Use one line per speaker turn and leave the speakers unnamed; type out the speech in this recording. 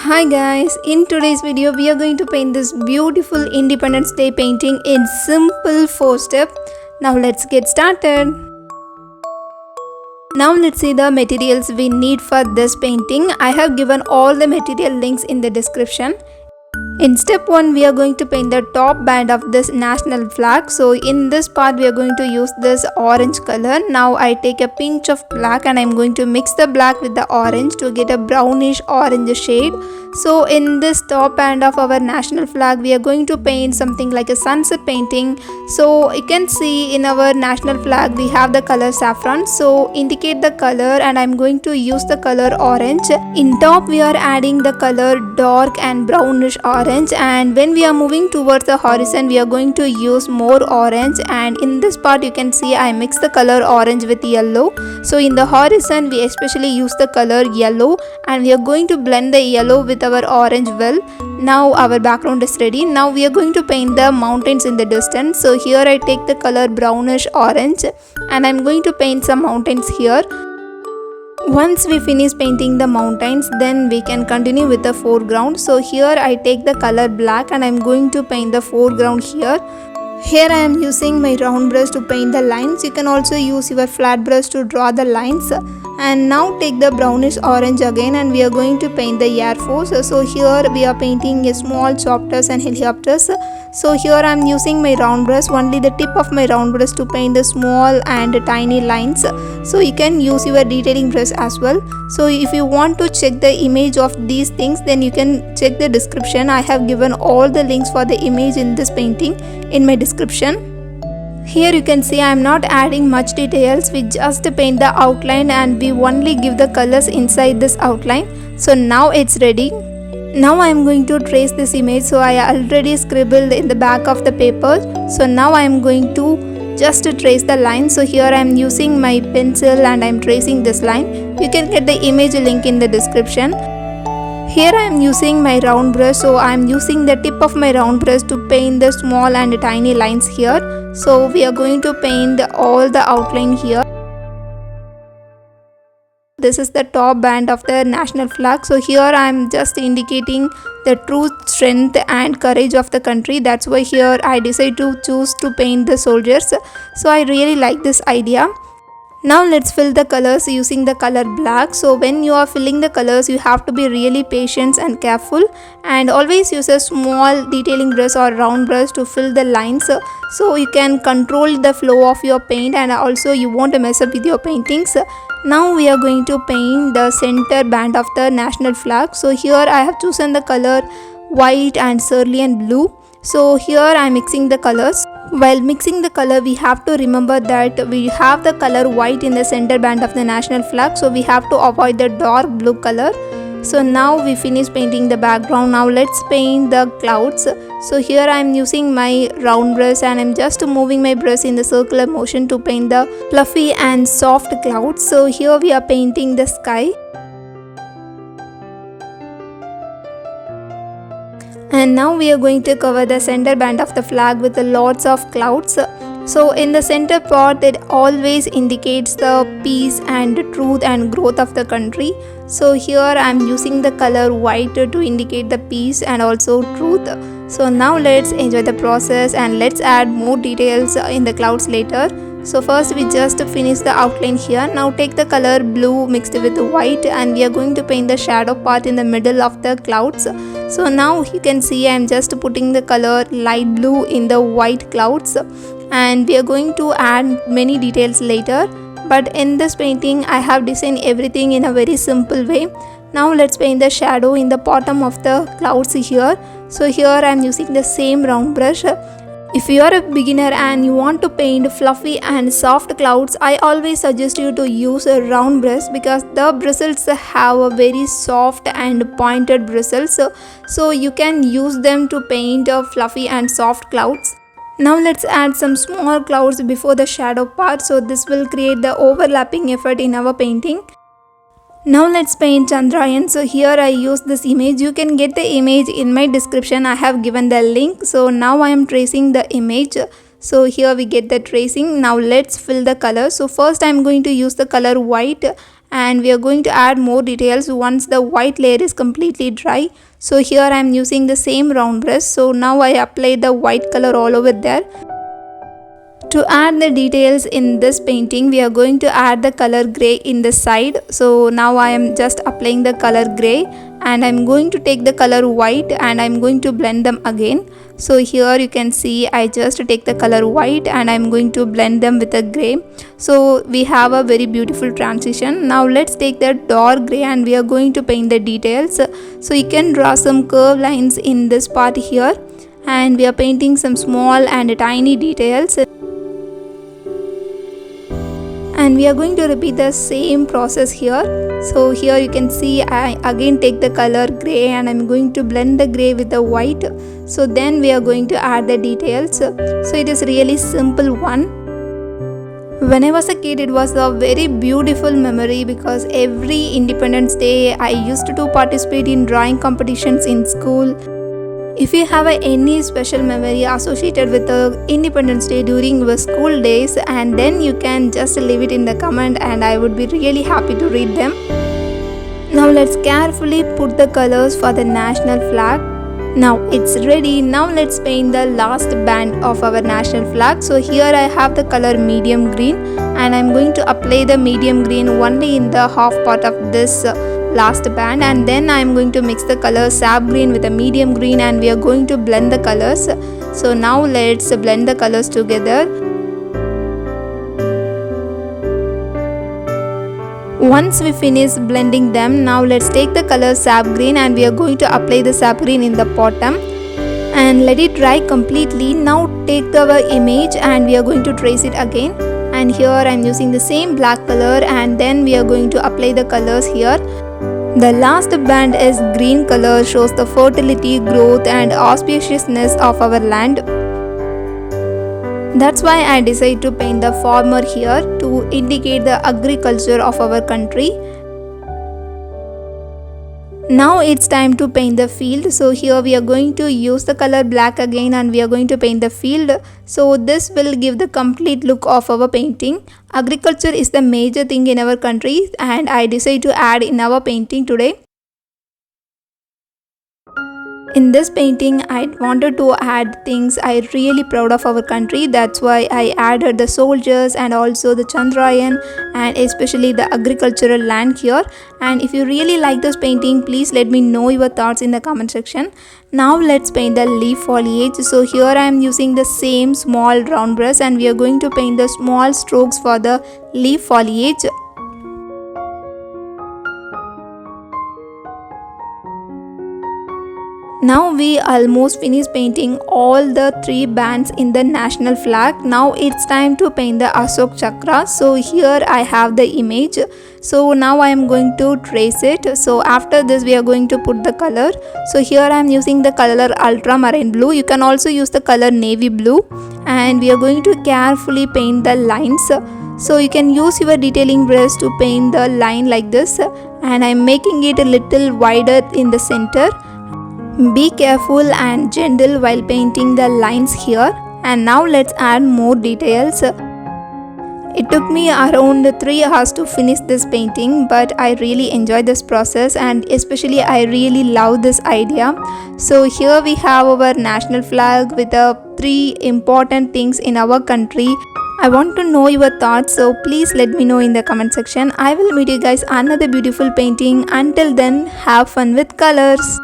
Hi guys, in today's video we are going to paint this beautiful Independence Day painting in simple 4 steps. Now let's get started. Now let's see the materials we need for this painting. I have given all the material links in the description. In step 1 we are going to paint the top band of this national flag. So in this part we are going to use this orange color. Now I take a pinch of black and I am going to mix the black with the orange to get a brownish orange shade. So in this top band of our national flag we are going to paint something like a sunset painting. So you can see in our national flag we have the color saffron. So indicate the color and I am going to use the color orange. In top we are adding the color dark and brownish orange, and when we are moving towards the horizon we are going to use more orange, and in this part you can see I mix the color orange with yellow. So in the horizon we especially use the color yellow and we are going to blend the yellow with our orange well. Now our background is ready. Now we are going to paint the mountains in the distance. So here I take the color brownish orange and I am going to paint some mountains here. Once we finish painting the mountains, then we can continue with the foreground. So here I take the color black and I am going to paint the foreground here. Here I am using my round brush to paint the lines. You can also use your flat brush to draw the lines. And now take the brownish orange again and we are going to paint the Air Force. So here we are painting a small chopters and helicopters. So here I am using my round brush, only the tip of my round brush to paint the small and tiny lines. So you can use your detailing brush as well. So if you want to check the image of these things, then you can check the description. I have given all the links for the image in this painting in my description. Here you can see I am not adding much details. We just paint the outline and we only give the colors inside this outline. So now it's ready. Now I am going to trace this image. So I already scribbled in the back of the paper. So now I am going to just trace the line. So here I am using my pencil and I am tracing this line. You can get the image link in the description. Here I am using my round brush, so I am using the tip of my round brush to paint the small and tiny lines here. So we are going to paint all the outline here. This is the top band of the national flag. So here I am just indicating the true strength and courage of the country. That's why here I decided to choose to paint the soldiers. So I really like this idea. Now let's fill the colors using the color black. So when you are filling the colors, you have to be really patient and careful, and always use a small detailing brush or round brush to fill the lines, so you can control the flow of your paint and also you won't mess up with your paintings. Now we are going to paint the center band of the national flag. So here I have chosen the color white and cerulean blue. So here I am mixing the colors. While mixing the color, we have to remember that we have the color white in the center band of the national flag, so we have to avoid the dark blue color. So now we finish painting the background. Now let's paint the clouds. So here I am using my round brush and I am just moving my brush in the circular motion to paint the fluffy and soft clouds. So here we are painting the sky. And now we are going to cover the center band of the flag with lots of clouds. So in the center part, it always indicates the peace and truth and growth of the country. So here I am using the color white to indicate the peace and also truth. So now let's enjoy the process and let's add more details in the clouds later. So first we just finish the outline here. Now take the color blue mixed with white and we are going to paint the shadow part in the middle of the clouds. So now you can see I am just putting the color light blue in the white clouds, and we are going to add many details later. But in this painting I have designed everything in a very simple way. Now let's paint the shadow in the bottom of the clouds here. So here I am using the same round brush. If you are a beginner and you want to paint fluffy and soft clouds, I always suggest you to use a round brush because the bristles have a very soft and pointed bristles. So you can use them to paint fluffy and soft clouds. Now let's add some small clouds before the shadow part. So this will create the overlapping effect in our painting. Now let's paint Chandrayan. So here I use this image. You can get the image in my description. I have given the link. So now I am tracing the image. So here we get the tracing. Now let's fill the color. So first I am going to use the color white and we are going to add more details once the white layer is completely dry. So here I am using the same round brush. So now I apply the white color all over there. To add the details in this painting, we are going to add the color grey in the side. So now I am just applying the color grey, and I'm going to take the color white and I'm going to blend them again. So here you can see I just take the color white and I'm going to blend them with a grey. So we have a very beautiful transition. Now let's take the dark grey and we are going to paint the details. So you can draw some curved lines in this part here, and we are painting some small and tiny details. And we are going to repeat the same process here. So here you can see I again take the color grey and I'm going to blend the grey with the white. So then we are going to add the details. So it is really simple one. When I was a kid, it was a very beautiful memory because every Independence Day I used to participate in drawing competitions in school. If you have any special memory associated with the Independence Day during your school days, and then you can just leave it in the comment and I would be really happy to read them. Now let's carefully put the colors for the national flag. Now it's ready. Now let's paint the last band of our national flag. So here I have the color medium green and I'm going to apply the medium green only in the half part of this last band, and then I am going to mix the color sap green with the medium green and we are going to blend the colors. So now let's blend the colors together. Once we finish blending them, now let's take the color sap green and we are going to apply the sap green in the bottom and let it dry completely. Now take our image and we are going to trace it again, and here I am using the same black color and then we are going to apply the colors here. The last band is green color, shows the fertility, growth and auspiciousness of our land. That's why I decided to paint the farmer here to indicate the agriculture of our country. Now it's time to paint the field. So here we are going to use the color black again and we are going to paint the field. So this will give the complete look of our painting. Agriculture is the major thing in our country and I decided to add in our painting today. In this painting, I wanted to add things I really proud of our country. That's why I added the soldiers and also the Chandrayan and especially the agricultural land here. And if you really like this painting, please let me know your thoughts in the comment section. Now let's paint the leaf foliage. So here I am using the same small round brush and we are going to paint the small strokes for the leaf foliage. Now we almost finished painting all the 3 bands in the national flag. Now it's time to paint the Ashok chakra. So here I have the image. So now I am going to trace it. So after this we are going to put the color. So here I am using the color ultramarine blue. You can also use the color navy blue. And we are going to carefully paint the lines. So you can use your detailing brush to paint the line like this. And I am making it a little wider in the center. Be careful and gentle while painting the lines here. And now let's add more details. It took me around 3 hours to finish this painting, but I really enjoyed this process and especially I really love this idea. So here we have our national flag with the 3 important things in our country. I want to know your thoughts, so please let me know in the comment section. I will meet you guys another beautiful painting. Until then, have fun with colors.